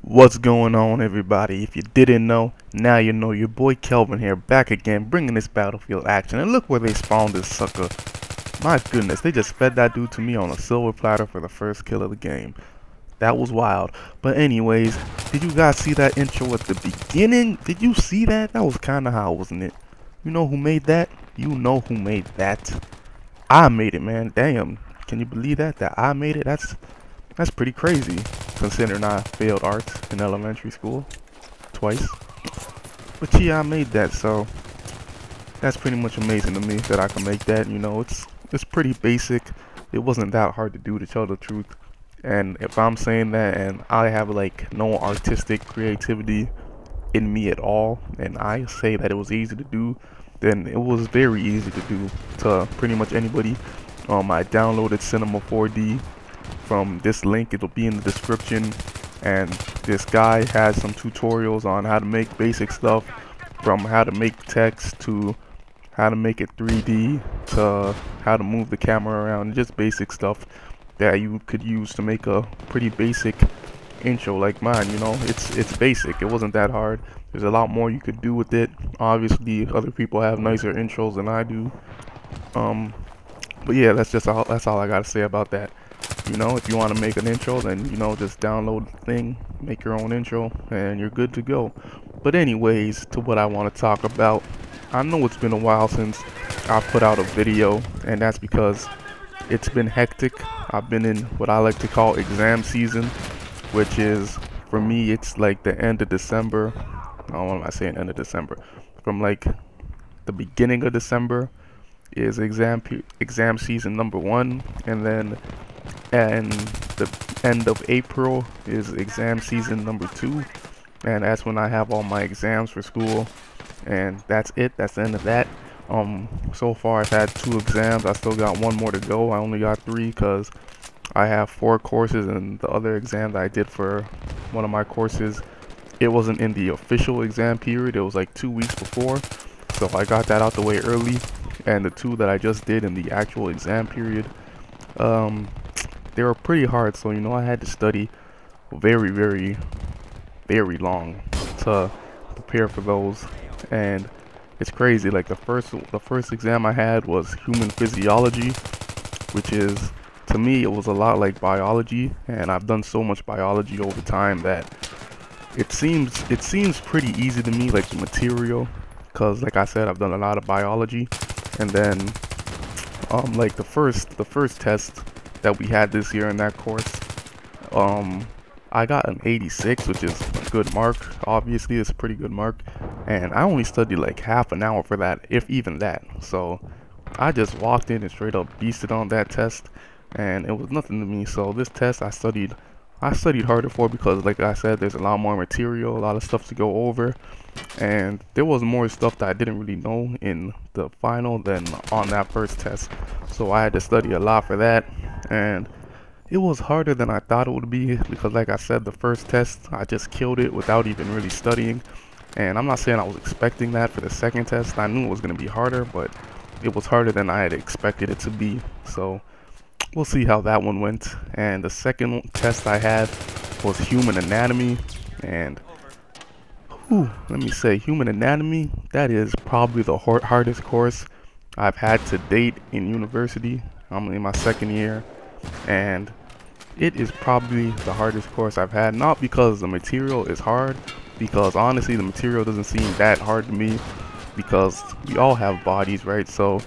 What's going on, everybody? If you didn't know, now you know. Your boy Kelvin here, back again, bringing this Battlefield action. And look where they spawned this sucker. My goodness, they just fed that dude to me on a silver platter for the first kill of the game. That was wild. But anyways, did you guys see that intro at the beginning? Did you see that? That was kind of how, wasn't it? You know who made that? You know who made that. I made it, man. Damn. Can you believe that? That I made it? That's pretty crazy, considering I failed arts in elementary school twice. But yeah, I made that, so that's pretty much amazing to me that I can make that. You know, it's pretty basic. It wasn't that hard to do, to tell the truth. And if I'm saying that and I have like no artistic creativity in me at all, and I say that it was easy to do, then it was very easy to do to pretty much anybody. I downloaded Cinema 4D from this link. It'll be in the description, and this guy has some tutorials on how to make basic stuff, from how to make text to how to make it 3D to how to move the camera around, just basic stuff that you could use to make a pretty basic intro like mine. You know, it's basic. It wasn't that hard. There's a lot more you could do with it. Obviously other people have nicer intros than I do, but yeah, that's all I gotta say about that. You know, if you want to make an intro, then, you know, just download the thing, make your own intro, and you're good to go. But anyways, to what I want to talk about. I know it's been a while since I put out a video, and that's because it's been hectic. I've been in what I like to call exam season, which is, for me, it's like the end of December. Oh, what am I saying, end of December? From like the beginning of December is exam season number 1, and then the end of April is exam season number 2, and that's when I have all my exams for school, and that's it. That's the end of that. So far I've had 2 exams. I still got 1 more to go. I only got 3 because I have 4 courses, and the other exam that I did for one of my courses, it wasn't in the official exam period. It was like 2 weeks before, so I got that out the way early. And the 2 that I just did in the actual exam period, they were pretty hard, so, you know, I had to study very, very, very long to prepare for those. And it's crazy. Like the first exam I had was human physiology, which is, to me, it was a lot like biology, and I've done so much biology over time that it seems pretty easy to me, like the material, because like I said, I've done a lot of biology. And then like the first test that we had this year in that course, I got an 86, which is a good mark. Obviously it's a pretty good mark, and I only studied like half an hour for that, if even that. So I just walked in and straight up beasted on that test, and it was nothing to me. So this test I studied harder for, because like I said, there's a lot more material, a lot of stuff to go over, and there was more stuff that I didn't really know in the final than on that first test. So I had to study a lot for that, and it was harder than I thought it would be, because like I said, the first test I just killed it without even really studying. And I'm not saying I was expecting that for the second test. I knew it was going to be harder, but it was harder than I had expected it to be. So we'll see how that one went. And the second test I had was human anatomy, and let me say, human anatomy, that is probably the hardest course I've had to date in university. I'm in my 2nd year, and it is probably the hardest course I've had. Not because the material is hard, because honestly the material doesn't seem that hard to me, because we all have bodies, right? So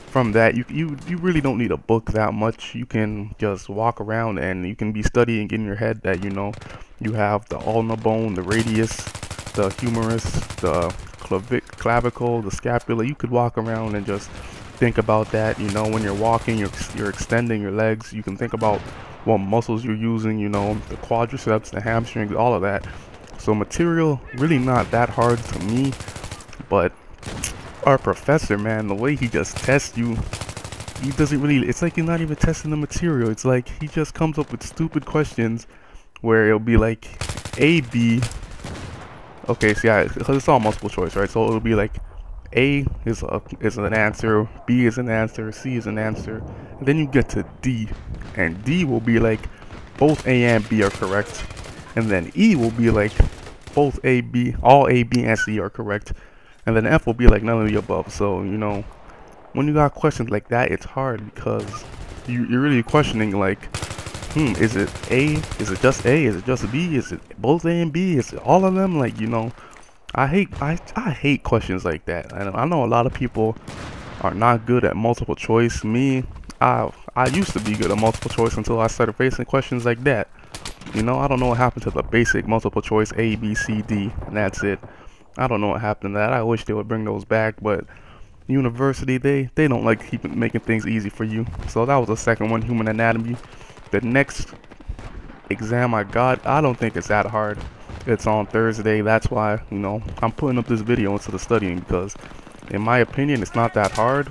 from that, you really don't need a book that much. You can just walk around and you can be studying in your head that, you know, you have the ulnar bone, the radius, the humerus, the clavicle, the scapula. You could walk around and just think about that. You know, when you're walking, you're extending your legs. You can think about what muscles you're using, you know, the quadriceps, the hamstrings, all of that. So material really not that hard to me, but our professor, man, the way he just tests you, he doesn't really, it's like you're not even testing the material. It's like he just comes up with stupid questions where it'll be like A, B. Okay, so yeah, because it's all multiple choice, right? So it'll be like A is an answer, B is an answer, C is an answer, and then you get to D, and D will be like both A and B are correct, And then E will be like both A, B, all A, B, and C are correct. And then F will be like none of the above. So, you know, when you got questions like that, it's hard because you're really questioning like, is it A? Is it just A? Is it just B? Is it both A and B? Is it all of them? Like, you know, I hate questions like that. And I know a lot of people are not good at multiple choice. Me, I used to be good at multiple choice until I started facing questions like that. You know, I don't know what happened to the basic multiple choice A, B, C, D, and that's it. I don't know what happened to that. I wish they would bring those back, but university, they don't like keeping making things easy for you. So that was the second one, human anatomy. The next exam I got, I don't think it's that hard. It's on Thursday. That's why, you know, I'm putting up this video into the studying because in my opinion it's not that hard.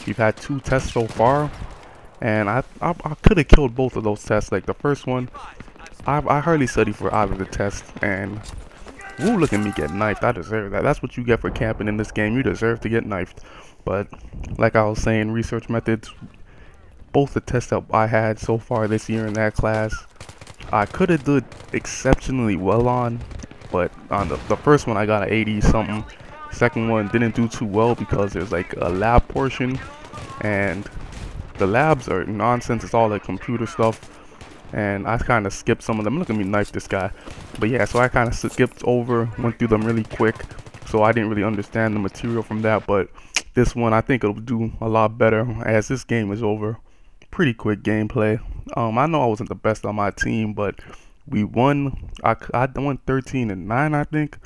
We've had 2 tests so far, and I could have killed both of those tests. Like the first one, I hardly studied for either of the tests, and ooh, look at me get knifed. I deserve that. That's what you get for camping in this game. You deserve to get knifed. But like I was saying, research methods, both the tests that I had so far this year in that class, I could have did exceptionally well on, but on the first one I got an 80 something. Second one didn't do too well because there's like a lab portion, and the labs are nonsense. It's all like computer stuff, and I kind of skipped some of them. Look at me knife this guy. But yeah, so I kind of skipped over, went through them really quick, so I didn't really understand the material from that. But this one, I think it'll do a lot better as this game is over. Pretty quick gameplay. I know I wasn't the best on my team, but we won. I won 13-9, I think.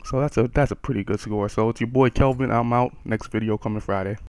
So that's a pretty good score. So it's your boy Kelvin. I'm out. Next video coming Friday.